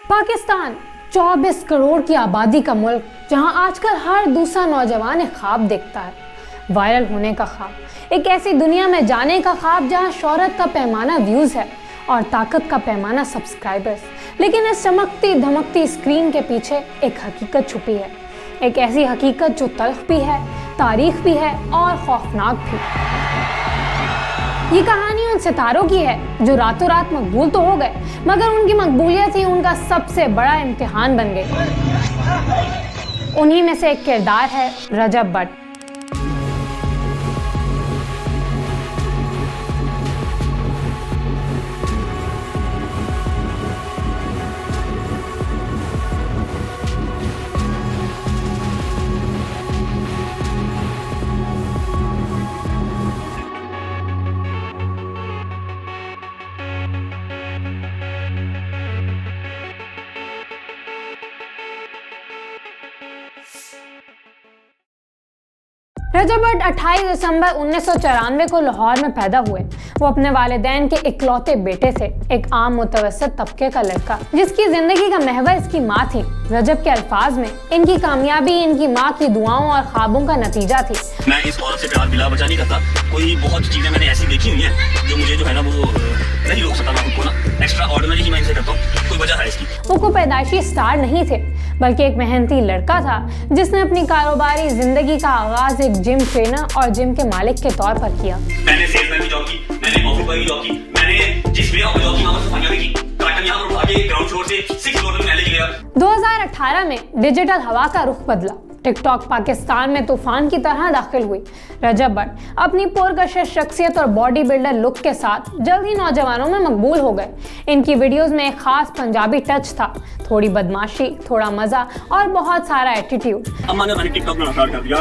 पाकिस्तान 24 करोड़ की आबादी का मुल्क, जहां आजकल हर दूसरा नौजवान एक ख्वाब देखता है, वायरल होने का ख्वाब, एक ऐसी दुनिया में जाने का ख्वाब जहां शोहरत का पैमाना व्यूज है और ताकत का पैमाना सब्सक्राइबर्स। लेकिन इस चमकती धमकती स्क्रीन के पीछे एक हकीकत छुपी है, एक ऐसी हकीकत जो तल्ख भी है, तारीख भी है और खौफनाक भी। ये कहानी उन सितारों की है जो रातों रात मकबूल तो हो गए, मगर उनकी मकबूलियत ही उनका सबसे बड़ा इम्तिहान बन गई। उन्हीं में से एक किरदार है रजब बट। रजब बट 28 दिसंबर 1994 को लाहौर में पैदा हुए। वो अपने वालिदैन के इकलौते बेटे थे, एक आम मुतवस्सित तबके का लड़का जिसकी जिंदगी का महवर इसकी माँ थी। रजब के अल्फाज में, इनकी कामयाबी इनकी माँ की दुआओं और ख्वाबों का नतीजा थी। मैं इस औरत से प्यार बिला बचा नहीं करता। कोई बहुत चीजें मैंने ऐसी देखी हुई हैं जो मुझे जो है ना वो नहीं रोक सकता। मैं खुद को ना एक्स्ट्रा ऑर्डिनरी ही मैं इनसे करता हूँ। कोई वजह है इसकी। वो कोई पैदाइशी स्टार नहीं थे, बल्कि एक मेहनती लड़का था जिसने अपनी कारोबारी जिंदगी का आगाज एक जिम ट्रेनर और जिम के मालिक के तौर पर किया। मैंने सेल्समैन की जॉब की, मैंने ऑफिस बॉय की जॉब की, मैंने जिस वेयर ऑफ जॉब की वहां पर सफाइयां भी की। कार्टन यहां पर उठा के ग्राउंड फ्लोर से 6 फ्लोर तक मैं लेके गया। 2018 में डिजिटल हवा का रुख बदला। टिकटॉक पाकिस्तान में तूफान की तरह दाखिल हुई। रजब बट अपनी पुरकशिश शख्सियत और बॉडी बिल्डर लुक के साथ जल्द ही नौजवानों में मकबूल हो गए। इनकी वीडियोस में एक खास पंजाबी टच था, थोड़ी बदमाशी, थोड़ा मजा और बहुत सारा एटीट्यूड। अम्मा ने मैंने टिकटॉक में स्टार्ट कर दिया।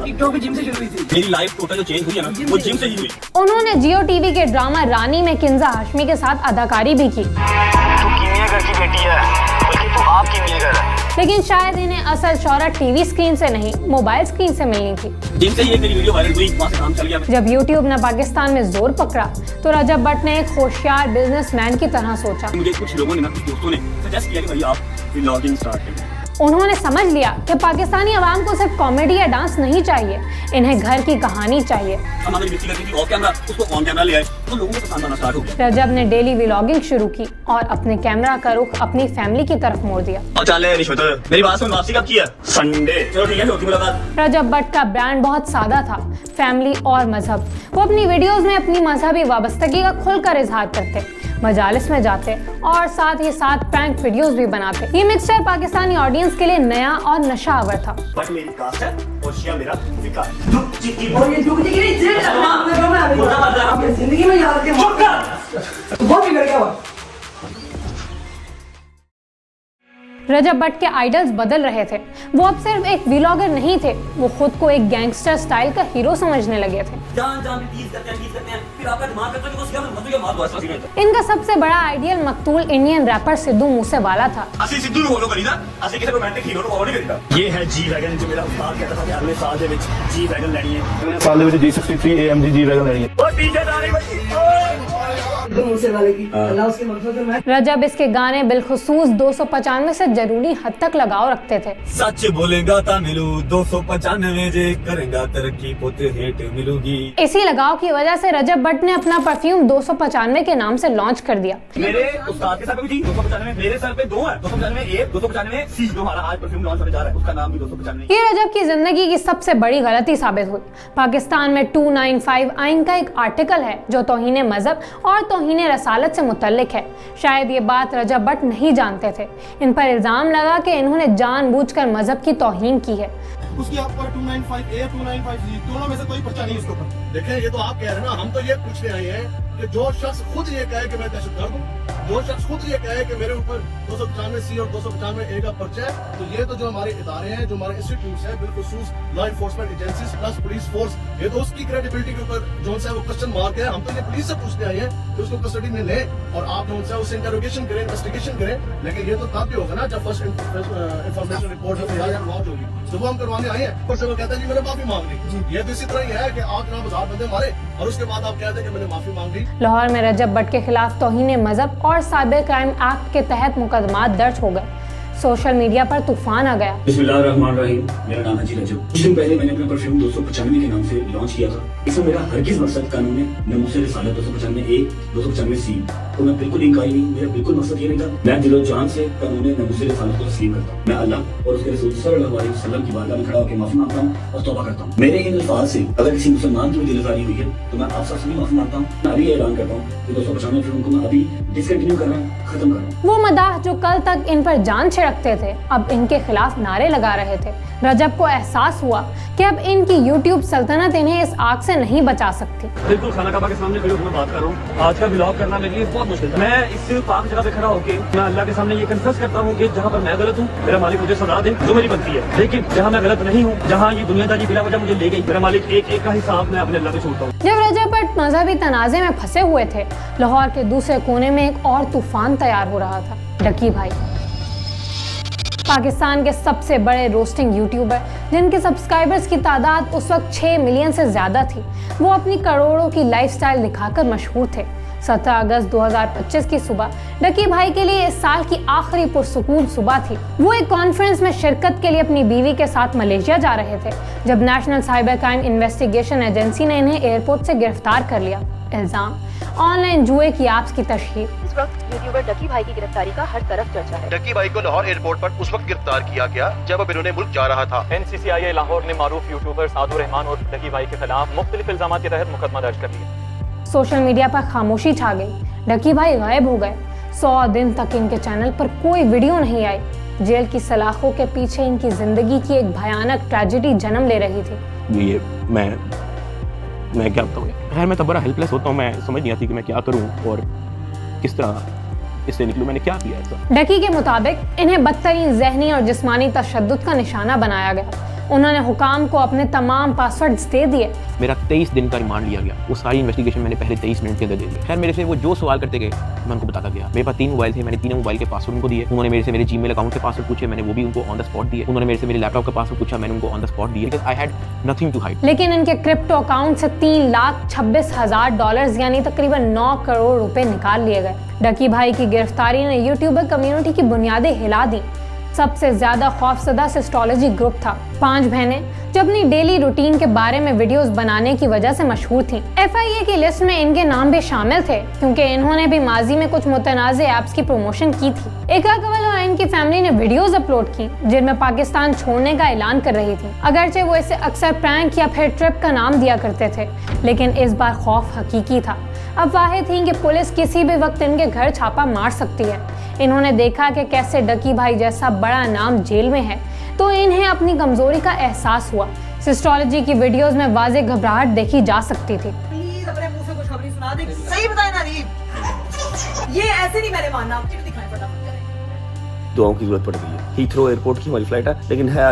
टिकटॉक भी जिम से शुरू हुई थी। मेरी लाइफ टोटल जो चेंज हुई है ना, वो जिम से ही हुई। उन्होंने जियो टीवी के ड्रामा रानी में किंजा हाशमी के साथ अदाकारी भी की। तू कीमियागर की बेटी है, बल्कि तू आप कीमियागर है। लेकिन शायद इन्हें असल शोहरत टीवी स्क्रीन से नहीं, मोबाइल स्क्रीन से मिलनी थी। जिम से ही मेरी वीडियो वायरल हुई, वहां से काम चल गया। जब यूट्यूब ने पाकिस्तान में जोर पकड़ा तो रजब बट ने एक होशियार बिजनेसमैन की तरह सोचा। मुझे कुछ लोगों ने ना, कुछ दोस्तों ने सजेस्ट किया कि भाई आप व्लॉगिंग स्टार्ट करें। उन्होंने समझ लिया कि पाकिस्तानी अवाम को सिर्फ कॉमेडी या डांस नहीं चाहिए, इन्हें घर की कहानी चाहिए। हम अगर मिस्टी करती थी ऑफ कैमरा, उसको ऑन कैमरा ले आए तो लोगों को पसंद आना स्टार्ट हो गया। रजब ने डेली व्लॉगिंग शुरू की और अपने कैमरा का रुख अपनी फैमिली की तरफ मोड़ दिया। चले रिश्वत, मेरी बात सुन, वापसी कब की है? संडे। चलो ठीक है, होती मुलाकात। रजब बट का ब्रांड बहुत सादा था, फैमिली और मजहब। वो अपनी वीडियोस में अपनी मजहबी वाबस्तगी का खुलकर इजहार करते, मजालिस में जाते और साथ ही साथ प्रैंक वीडियोस भी बनाते। ये मिक्सचर पाकिस्तानी ऑडियंस के लिए नया और नशावर था। बट मेरी कास्ट है और शिया मेरा फिका। जिंदगी में याद के बहुत बिगड़ गया। रजब बट के आइडल्स बदल रहे थे। वो अब सिर्फ एक व्लॉगर नहीं थे, वो खुद को एक गैंगस्टर स्टाइल का हीरो समझने लगे थे। इनका सबसे बड़ा आइडियल मकतूल इंडियन रैपर सिद्धू मूसेवाला था। ये है जी वैगन जो मेरा उस्ताद कहता था कि अगले साल दे विच जी वैगन लेनी है। मैंने साल दे विच G63 AMG जी वैगन लेनी है। और पीछे जा रही रजब इसके गाने बिलखुसूस 295 से जरूरी हद तक लगाव रखते थे। सच बोलेगा ता मिलू 295 जे करेगा तरक्की पोते हेट मिलूगी। इसी लगाव की वजह से रजब बट ने अपना परफ्यूम 295 के नाम से लॉन्च कर दिया। मेरे उस्ताद के सर पे भी 295, मेरे सर पे 2 है, 295 ए, 295 सी। जो हमारा आज परफ्यूम लॉन्च होने जा रहा है उसका नाम भी 295। ये रजब की जिंदगी की सबसे बड़ी गलती साबित हुई। पाकिस्तान में 295 आइन का एक आर्टिकल है जो तौहीन मजहब और तौहीन रसालत से मुतल्लिक है। शायद ये बात रजब बट नहीं जानते थे। इन पर इल्जाम लगा कि इन्होंने जानबूझकर मजहब की तौहीन की है। उसकी आप पर 295 A 295 G दोनों में से कोई पर्चा नहीं इसके ऊपर। देखें, ये तो आप कह रहे हैं ना, हम तो ये पूछने आए हैं कि जो शख्स खुद ये कहे कि मैं दहशतगर्द हूँ, जो शख्स खुद ये कहे कि मेरे ऊपर 295 C और 295 A का पर्चा है, तो ये तो जो हमारे इदारे हैं, जो हमारे इंस्टीट्यूट्स हैं, बिलखुसूस law enforcement agencies plus police force, ये तो उसकी क्रेडिबिलिटी के ऊपर जो है वो क्वेश्चन मार्क है। हम तो ये पुलिस से पूछने आए हैं कि उसको कस्टडी में ले और आप जो है उससे इंटरोगेशन करें, इन्वेस्टिगेशन करें। लेकिन ये तो तब भी होगा ना जब फर्स्ट इंफॉर्मेशन रिपोर्ट लॉन्च होगी, तो वो हम करवाने सामने आए हैं, ऊपर से वो कहता है जी मैंने माफी मांग ली। ये तो इसी तरह ही है कि आप जनाब 1000 बंदे मारे और उसके बाद आप कहते हैं कि मैंने माफी मांग ली। लाहौर में रजब भट्ट के खिलाफ तौहीन मजहब और साइबर क्राइम एक्ट के तहत मुकदमात दर्ज हो गए। सोशल मीडिया पर तूफान आ गया। बिस्मिल्लाहिर्रहमानिर्रहीम। मेरा नाम है जी रजब। कुछ दिन पहले मैंने अपना परफ्यूम 295 के नाम से लॉन्च किया था। इसमें मेरा हरगिज़ मकसद कानून है न मुझसे रिसालत 295A 295C तो मैं बिल्कुल इनकारी नहीं। मेरा बिल्कुल मकसद ये नहीं था। मैं दिलो जान से कानून न मुझसे रिसालत को तस्लीम करता हूँ। मैं अल्लाह और उसके रसूल सल्लल्लाहु अलैहि वसल्लम की बारगाह में खड़ा होकर माफी मांगता हूँ और तौबा करता हूँ। मेरे इन अल्फाज से अगर किसी मुसलमान की भी दिलआज़ारी हुई है तो मैं आप सबसे भी माफी मांगता हूँ। मैं अभी ऐलान करता हूँ कि 295 फिल्म को मैं अभी डिसकंटिन्यू कर रहा हूँ, खत्म कर रहा हूँ। वो मदाह जो कल तक इन पर जान छिड़कते थे अब इनके खिलाफ नारे लगा रहे थे। रजब को एहसास हुआ कि अब इनकी यूट्यूब सल्तनत इन्हें इस आग से नहीं बचा सकती। बिल्कुल खाना काबा के सामने खड़े होकर मैं बात कर रहा हूँ। आज का ब्लॉग करना मेरे लिए बहुत मुश्किल था। मैं इस पाक जगह पे खड़ा होकर मैं अल्लाह के सामने ये कन्फेस करता हूँ कि जहाँ पर मैं गलत हूँ मेरा मालिक मुझे सजा दे जो मेरी बनती है, लेकिन जहाँ मैं गलत नहीं हूँ, जहाँ ये दुनियादारी बिला वजह मुझे ले गई, मेरा मालिक एक एक का हिसाब मैं अपने अल्लाह पे छोड़ता हूँ। जब रजब भट्ट मजहबी तनाज़े में फंसे हुए थे, लाहौर के दूसरे कोने में एक और तूफान तैयार हो रहा था। डकी भाई पाकिस्तान के सबसे बड़े रोस्टिंग यूट्यूबर जिनके सब्सक्राइबर्स की तादाद उस वक्त 6 मिलियन से ज़्यादा थी, वो अपनी करोड़ों की लाइफस्टाइल दिखाकर मशहूर थे। 17 अगस्त 2025 की सुबह डकी भाई के लिए इस साल की आखिरी पुरसुकून सुबह थी। वो एक कॉन्फ्रेंस में शिरकत के लिए अपनी बीवी के साथ मलेशिया जा रहे थे जब national cyber crime investigation agency ने इन्हें एयरपोर्ट से गिरफ्तार कर लिया। इल्जाम ऑनलाइन जुए की ऐप्स की तशहीर। इस वक्त यूट्यूबर डकी भाई की गिरफ्तारी का हर तरफ चर्चा है। डकी भाई को लाहौर एयरपोर्ट पर उस वक्त गिरफ्तार किया गया जब अब इन्होंने मुल्क जा रहा था। NCCIA लाहौर ने मारूफ यूट्यूबर सादुर रहमान और डकी भाई के खिलाफ मुख्तलिफ इल्जाम के तहत मुकदमा दर्ज कर लिया। सोशल मीडिया पर खामोशी छा गई। डकी भाई गायब हो गए। 100 दिन तक इनके चैनल पर कोई वीडियो नहीं आई। जेल की सलाखों के पीछे इनकी जिंदगी की एक भयानक ट्रेजेडी जन्म ले रही थी। ये मैं क्या बताऊँ। खैर मैं तब बड़ा हेल्पलेस होता हूँ। मैं समझ नहीं आती कि मैं क्या करूँ और किस तरह इससे निकलूँ। मैंने क्या किया ऐसा। डकी के मुताबिक इन्हें बदतरीन जहनी और जिस्मानी तशद्दुद का निशाना बनाया गया। उन्होंने हुकाम को अपने तमाम पासवर्ड्स दे दिए। मेरा 23 दिन का रिमांड लिया गया। वो सारी इन्वेस्टिगेशन मैंने पहले 23 मिनट के अंदर दे दी। खैर मेरे से वो जो सवाल करते गए मैं उनको बताता गया। मेरे पास 3 मोबाइल थे, मैंने तीनों मोबाइल के पासवर्ड उनको दिए। उन्होंने मेरे से मेरे जीमेल अकाउंट के पासवर्ड पूछे, मैंने वो भी उनको ऑन द स्पॉट दिए। उन्होंने मेरे से मेरे लैपटॉप का पासवर्ड पूछा, मैंने उनको ऑन द स्पॉट दिए because I had nothing to hide. लेकिन इनके क्रिप्टो अकाउंट से $3,26,000 यानी तकरीबन 9 करोड़ रुपए निकाल लिए गए। डकी भाई की गिरफ्तारी ने यूट्यूबर कम्युनिटी की बुनियादें हिला दी। सबसे ज्यादा खौफजदा सिस्टोलॉजी ग्रुप था। 5 बहनें जो अपनी डेली रूटीन के बारे में वीडियोस बनाने की वजह से मशहूर थीं। FIA की लिस्ट में इनके नाम भी शामिल थे क्योंकि इन्होंने भी माजी में कुछ मुतनाज़े ऐप्स की प्रमोशन की थी। इकरा कंवल और इनकी फैमिली ने वीडियोस अपलोड की जिनमें पाकिस्तान छोड़ने का ऐलान कर रही थी। अगरचे वो इसे अक्सर प्रैंक या फिर ट्रिप का नाम दिया करते थे, लेकिन इस बार खौफ हकीकी था। अफवाहें थीं कि पुलिस किसी भी वक्त इनके घर छापा मार सकती है। इन्होंने देखा कि कैसे डकी भाई जैसा बड़ा नाम जेल में है तो इन्हें अपनी कमजोरी का एहसास हुआ। सिस्टोलॉजी की वीडियोस में वाज़ेह घबराहट देखी जा सकती थी। प्लीज अपने मुंह से कुछ खबरी सुना दे। सही बताए ना रीब, ये ऐसे नहीं मैंने मानना। आप टिकट दिखाएं फटाफट। दुआओं की जरूरत पड़ गई है। हीथ्रो एयरपोर्ट की हमारी फ्लाइट है लेकिन है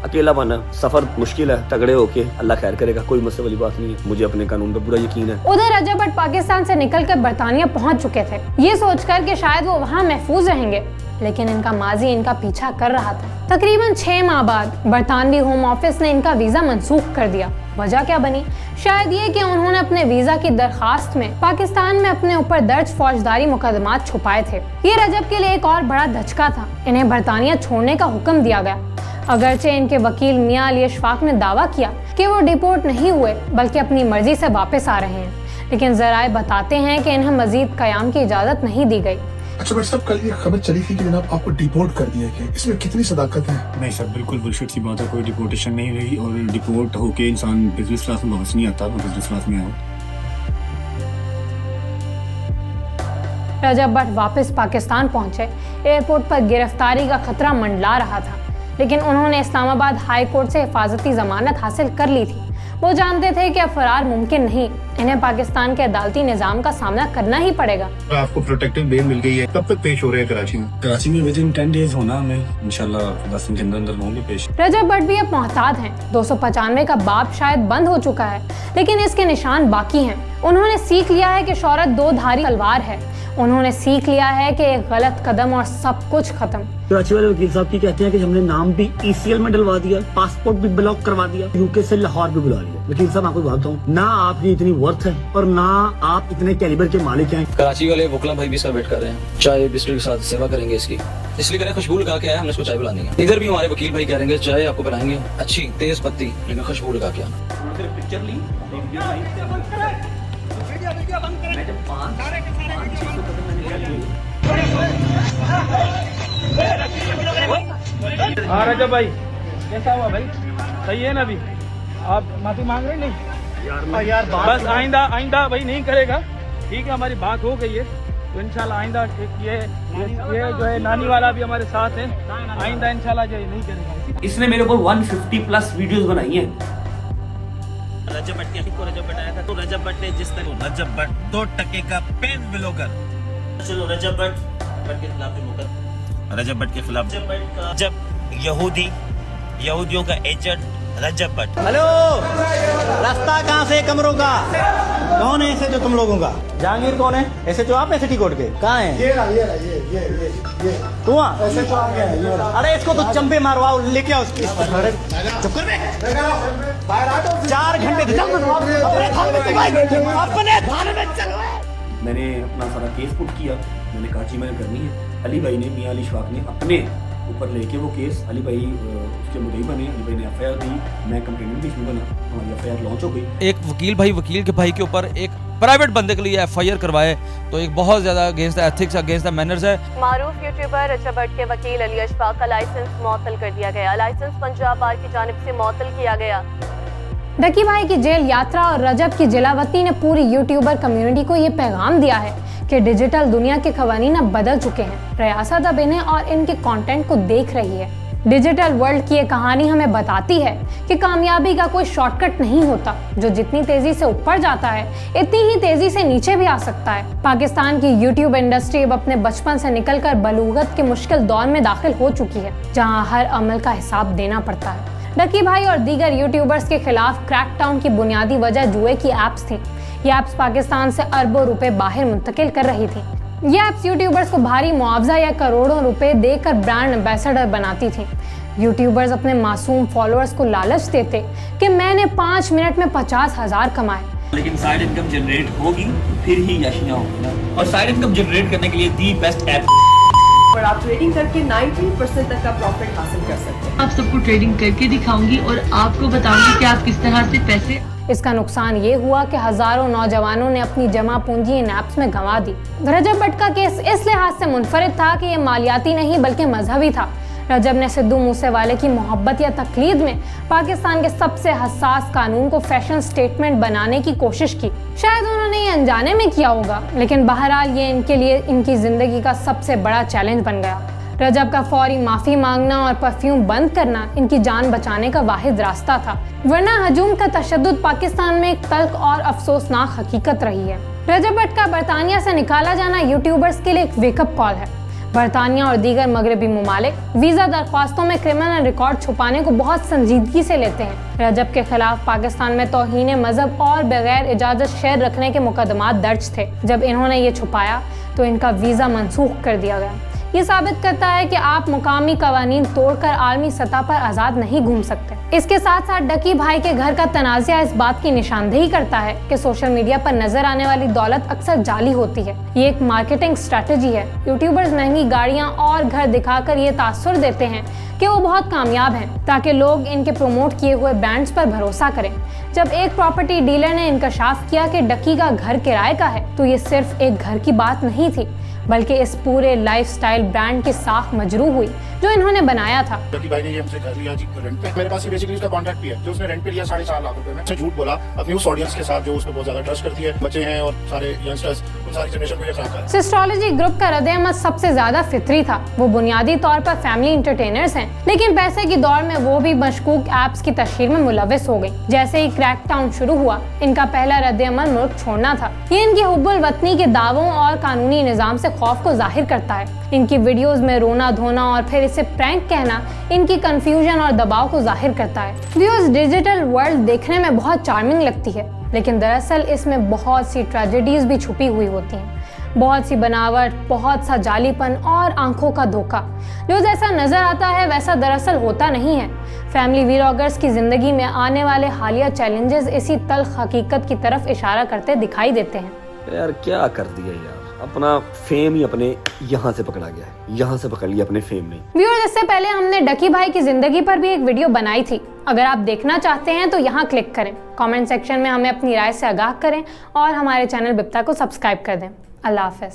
अकेलापन है। सफर मुश्किल है। तगड़े होके अल्लाह खैर करेगा, कोई मसले वाली बात नहीं है। मुझे अपने कानून पर पूरा यकीन है। उधर रजब भट्ट पाकिस्तान से निकलकर बरतानिया पहुंच चुके थे, ये सोचकर कि शायद वो वहां महफूज रहेंगे, लेकिन इनका माजी इनका पीछा कर रहा था। तकरीबन 6 माह बाद बरतानवी होम ऑफिस ने इनका वीजा मंसूख कर दिया। वजह क्या बनी? शायद ये कि उन्होंने अपने वीजा की दरखास्त में पाकिस्तान में अपने ऊपर दर्ज फौजदारी मुकदमात छुपाए थे। ये रजब के लिए एक और बड़ा धचका था। इन्हें बरतानिया छोड़ने का हुक्म दिया गया। अगरचे इनके वकील मियां अली अशफाक ने दावा किया कि वो डिपोर्ट नहीं हुए बल्कि अपनी मर्जी से वापस आ रहे हैं, लेकिन जराए बताते हैं कि इन्हें मजीद कयाम की इजाजत नहीं दी गई। अच्छा बट साहब, कल ये खबर चली थी कि जनाब आपको डिपोर्ट कर दिया गया, इसमें कितनी सदाकत है? नहीं सर, बिल्कुल बुलशिट सी बात है। कोई डिपोर्टेशन नहीं हुई और डिपोर्ट होके इंसान बिजनेस क्लास में वापस नहीं आता। मैं बिजनेस क्लास में आया। रजब भट्ट वापस पाकिस्तान पहुंचे। एयरपोर्ट पर गिरफ्तारी का खतरा मंडला रहा था, लेकिन उन्होंने इस्लामाबाद हाई कोर्ट से हिफाजती जमानत हासिल कर ली थी। वो जानते थे कि अब फरार मुमकिन नहीं, इन्हें पाकिस्तान के अदालती निजाम का सामना करना ही पड़ेगा। आपको प्रोटेक्टिव बेल मिल गई है। कब तक पेश हो रहे हैं कराची में? कराची में विद इन 10 डेज होना हमें, इंशाल्लाह 10 दिन के अंदर होंगे पेश। रजब भट्ट भी अब मोहतात हैं। 295 का बाब शायद बंद हो चुका है, लेकिन इसके निशान बाकी हैं। उन्होंने सीख लिया है कि शोहरत दो धारी तलवार है। उन्होंने सीख लिया है कि एक गलत कदम और सब कुछ खत्म। कराची वाले वकील साहब की कहते हैं कि हमने नाम भी ECL में डलवा दिया, पासपोर्ट भी ब्लॉक करवा दिया, UK से लाहौर भी बुला लिया। वकील साहब आपको बात बताऊं, ना आपकी इतनी वर्थ है और ना आप इतने कैलिबर के मालिक हैं। कराची वाले वकला भाई भी इसका वेट कर रहे हैं, चाय बिस्किट के साथ सेवा करेंगे इसकी, इसलिए करें खुशबू लगा के आए, हमने इसको चाय पिलानी है। इधर भी हमारे वकील भाई कह रहे चाय आपको पिलाएंगे अच्छी तेज पत्ती, लेकिन खुशबू लगा के आना। पिक्चर ली हाँ रजब भाई, कैसा हुआ भाई? सही है ना? अभी आप माफी मांग रहे नहीं यार बस आइंदा भाई नहीं करेगा। ठीक है, हमारी बात हो गई है तो इंशाल्लाह आइंदा ये जो है नानी वाला भी हमारे साथ है, आइंदा इंशाल्लाह जो नहीं करेगा। इसने मेरे ऊपर 150+ वीडियोस बनाई हैं। रजब भट्ट को रजब भट्ट आया था, तो रजब भट्ट ने जिस तरह रजब भट्ट 2% का पेन ब्लॉगर, चलो रजब भट्ट के खिलाफ मुकदमा, रजब भट्ट के खिलाफ जब यहूदियों का एजेंट रजब भट्ट। हेलो, रास्ता कहाँ से कमरों का? कौन है ऐसे जो तुम लोगों का? जहांगीर कौन है ऐसे जो आप ऐसे सिटी कोर्ट के? कहाँ है? ये तू ऐसे तो आ गया है। अरे इसको तो चंपे मारवाओ, लेके आओ उसकी। चुप कर बे। 4 घंटे अपने थाने में चलो। मैंने अपना सारा केस पुट किया, मैंने कहा जी मैंने करनी है। अली भाई ने, मियां अली शवाक ने अपने ऊपर लेके वो केस, अली भाई उसके मुद्दई बने, अली भाई ने FIR दी, मैं कंप्लेनेंट भी इसमें बना, हमारी FIR लॉन्च हो गई। एक वकील के भाई के ऊपर एक प्राइवेट बंदे के लिए FIR करवाए तो एक बहुत ज्यादा against the ethics, against the manners है। मारूफ यूट्यूबर रजब भट्ट के वकील अली अशफाक का लाइसेंस मुअत्तल कर दिया गया। लाइसेंस पंजाब बार की जानिब से मुअत्तल किया गया। डकी भाई की जेल यात्रा और रजब की जिलावतनी ने पूरी यूट्यूबर कम्युनिटी को ये पैगाम दिया है कि डिजिटल दुनिया के कवानीन अब बदल चुके हैं। रियासत अब इन्हें और इनके कंटेंट को देख रही है। डिजिटल वर्ल्ड की ये कहानी हमें बताती है कि कामयाबी का कोई शॉर्टकट नहीं होता। जो जितनी तेजी से ऊपर जाता है, इतनी ही तेजी से नीचे भी आ सकता है। पाकिस्तान की यूट्यूब इंडस्ट्री अब अपने बचपन से निकलकर बलूगत के मुश्किल दौर में दाखिल हो चुकी है, जहां हर अमल का हिसाब देना पड़ता है। डकी भाई और दीगर यूट्यूबर्स के खिलाफ क्रैकडाउन की बुनियादी वजह जुए की ऐप्स थी। ये ऐप्स पाकिस्तान से अरबों रुपए बाहर मुंतकिल कर रही थी। ये ऐप्स यूट्यूबर्स को भारी मुआवजा या करोड़ों रुपए देकर ब्रांड एम्बेसडर बनाती थी। यूट्यूबर्स अपने मासूम फॉलोअर्स को लालच देते कि मैंने 5 मिनट में 50,000 कमाए, लेकिन साइड इनकम जनरेट होगी फिर ही यशियां होगी, और साइड इनकम जनरेट करने के लिए दी बेस्ट ऐप। और आप ट्रेडिंग करके 90% तक का प्रॉफिट हासिल कर सकते हैं। आप सबको ट्रेडिंग करके दिखाऊंगी और आपको बताऊंगी कि आप किस तरह से पैसे। इसका नुकसान ये हुआ कि हजारों नौजवानों ने अपनी जमा पूंजी इन ऐप्स में गंवा दी। रजब भट्ट का केस इस लिहाज से मुनफरिद था कि ये मालियाती नहीं बल्कि मजहबी था। रजब ने सिद्धू मूसेवाले की मोहब्बत या तकलीद में पाकिस्तान के सबसे हसास कानून को फैशन स्टेटमेंट बनाने की कोशिश की। शायद उन्होंने ये अनजाने में किया होगा, लेकिन बहरहाल ये इनके लिए इनकी जिंदगी का सबसे बड़ा चैलेंज बन गया। रजब का फौरी माफी मांगना और परफ्यूम बंद करना इनकी जान बचाने का वाहिद रास्ता था, वरना हजूम का तशद्दुद पाकिस्तान में एक तल्ख और अफसोसनाक हकीकत रही है। रजब भट्ट का बरतानिया से निकाला जाना यूट्यूबर्स के लिए एक वेकअप कॉल है। बरतानिया और दीगर मगरबी मुमालिक वीजा दरख्वास्तों में क्रिमिनल रिकॉर्ड छुपाने को बहुत संजीदगी से लेते हैं। रजब के खिलाफ पाकिस्तान में तौहीन मजहब और बगैर इजाजत शेयर रखने के मुकदमात दर्ज थे। जब इन्होंने ये छुपाया तो इनका वीजा मनसूख कर दिया गया। ये साबित करता है कि आप मुकामी कवानीन तोड़कर आलमी सतह पर आज़ाद नहीं घूम सकते। इसके साथ साथ डकी भाई के घर का तनाज़ा इस बात की निशानदेही करता है कि सोशल मीडिया पर नजर आने वाली दौलत अक्सर जाली होती है। ये एक मार्केटिंग स्ट्रैटेजी है। यूट्यूबर्स महंगी गाड़ियां और घर दिखाकर ये तासुर देते हैं कि वो बहुत कामयाब हैं, ताकि लोग इनके प्रमोट किए हुए ब्रांड्स पर भरोसा करें। जब एक प्रॉपर्टी डीलर ने इंकशाफ किया कि डकी का घर किराए का है, तो ये सिर्फ एक घर की बात नहीं थी, बल्कि इस पूरे लाइफस्टाइल ब्रांड की साख मजरू हुई जो इन्होंने बनाया था। डकी भाई ने ये हमसे घर लिया जी रेंट पे। मेरे पास बेसिकली उसका कॉन्ट्रैक्ट भी है जो उसने रेंट पे लिया 4.5 लाख रुपए में। उसने झूठ बोला अपनी उस ऑडियंस के साथ जो उसको बहुत ज्यादा ट्रस्ट करती है, बच्चे हैं और सारे यंगस्टर्स, उन सारी जनरेशन को ये खराब कर। सिस्ट्रोलॉजी ग्रुप का रद्द-ए-अमल सबसे ज्यादा फितरी था। वो बुनियादी तौर पर फैमिली एंटरटेनर्स हैं, लेकिन पैसे की दौड़ में वो भी मशकूक ऐप्स की तशहीर में मुलविस हो गई। जैसे ही क्रैकडाउन शुरू हुआ, इनका पहला रद्द-ए-अमल मुल्क छोड़ना था। ये इनकी हुब्बुल वतनी के दावों और कानूनी निजाम से खौफ को जाहिर करता है। इनकी वीडियोस में रोना धोना और फिर इसे प्रैंक कहना इनकी कंफ्यूजन और दबाव को जाहिर करता है। व्यूअर्स, डिजिटल वर्ल्ड देखने में बहुत चार्मिंग लगती है, लेकिन दरअसल इसमें बहुत सी ट्रेजेडीज भी छुपी हुई होती हैं, बहुत सी बनावट, बहुत सा जालीपन और आंखों का धोखा। जो जैसा नजर आता है वैसा दरअसल होता नहीं है। फैमिली व्लॉगर्स की जिंदगी में आने वाले हालिया चैलेंजेस इसी तल्ख हकीकत की तरफ इशारा करते दिखाई देते हैं। यार क्या कर दिया यार, अपना फेम ही अपने यहाँ से पकड़ा गया है, यहाँ से पकड़ लिया अपने फेम ने। व्यूअर्स, इससे पहले हमने डकी भाई की जिंदगी पर भी एक वीडियो बनाई थी, अगर आप देखना चाहते हैं तो यहाँ क्लिक करें, कमेंट सेक्शन में हमें अपनी राय से आगाह करें और हमारे चैनल बिप्ता को सब्सक्राइब कर दें। अल्लाह हाफ़िज़।